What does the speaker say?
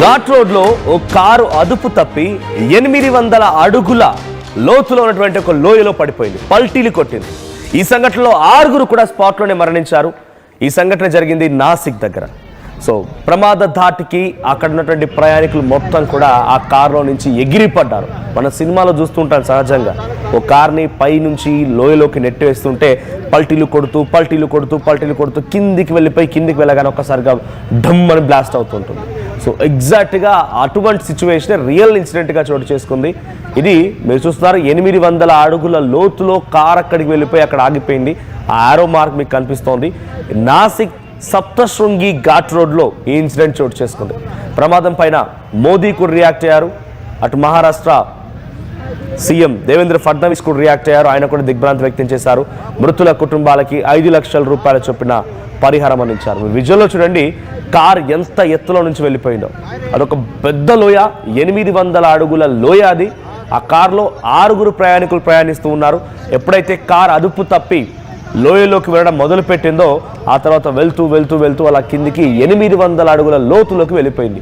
ఘాట్ రోడ్లో ఓ కారు అదుపు తప్పి 800 అడుగుల లోతులో ఉన్నటువంటి ఒక లోయలో పడిపోయింది, పల్టీలు కొట్టింది. ఈ సంఘటనలో 6 కూడా స్పాట్లోనే మరణించారు. ఈ సంఘటన జరిగింది నాసిక్ దగ్గర. సో ప్రమాద ధాటికి అక్కడ ఉన్నటువంటి ప్రయాణికులు మొత్తం కూడా ఆ కారులో నుంచి ఎగిరిపడ్డారు. మన సినిమాలో చూస్తుంటాం సహజంగా, ఓ కార్ని పై నుంచి లోయలోకి నెట్టివేస్తుంటే పల్టీలు కొడుతూ కిందికి వెళ్ళగానే ఒక్కసారిగా డమ్ అని బ్లాస్ట్ అవుతుంటుంది. సో ఎగ్జాక్ట్గా అటువంటి సిచ్యువేషన్ రియల్ ఇన్సిడెంట్గా చోటు చేసుకుంది. ఇది మీరు చూస్తున్నారు, 800 అడుగుల లోతులో కార్ అక్కడికి వెళ్ళిపోయి అక్కడ ఆగిపోయింది. ఆ ఆరో మార్క్ మీకు కనిపిస్తోంది. నాసిక్ సప్తశృంగి ఘాట్ రోడ్లో ఈ ఇన్సిడెంట్ చోటు చేసుకుంది. ప్రమాదం పైన మోదీ కూడా రియాక్ట్ అయ్యారు. అటు మహారాష్ట్ర సీఎం దేవేంద్ర ఫడ్నవీస్ కూడా రియాక్ట్ అయ్యారు. ఆయన కూడా దిగ్భ్రాంతి వ్యక్తం చేశారు. మృతుల కుటుంబాలకి 5 లక్షల రూపాయల చొప్పున పరిహారం అందించారు. విజువల్లో చూడండి, కార్ ఎంత ఎత్తులో నుంచి వెళ్ళిపోయిందో. అదొక పెద్ద లోయ, 800 అడుగుల లోయ అది. ఆ కారులో 6 ప్రయాణికులు ప్రయాణిస్తూ ఉన్నారు. ఎప్పుడైతే కార్ అదుపు తప్పి లోయలోకి వెళ్ళడం మొదలుపెట్టిందో ఆ తర్వాత వెళ్తూ అలా కిందికి 800 అడుగుల లోతులోకి వెళ్ళిపోయింది.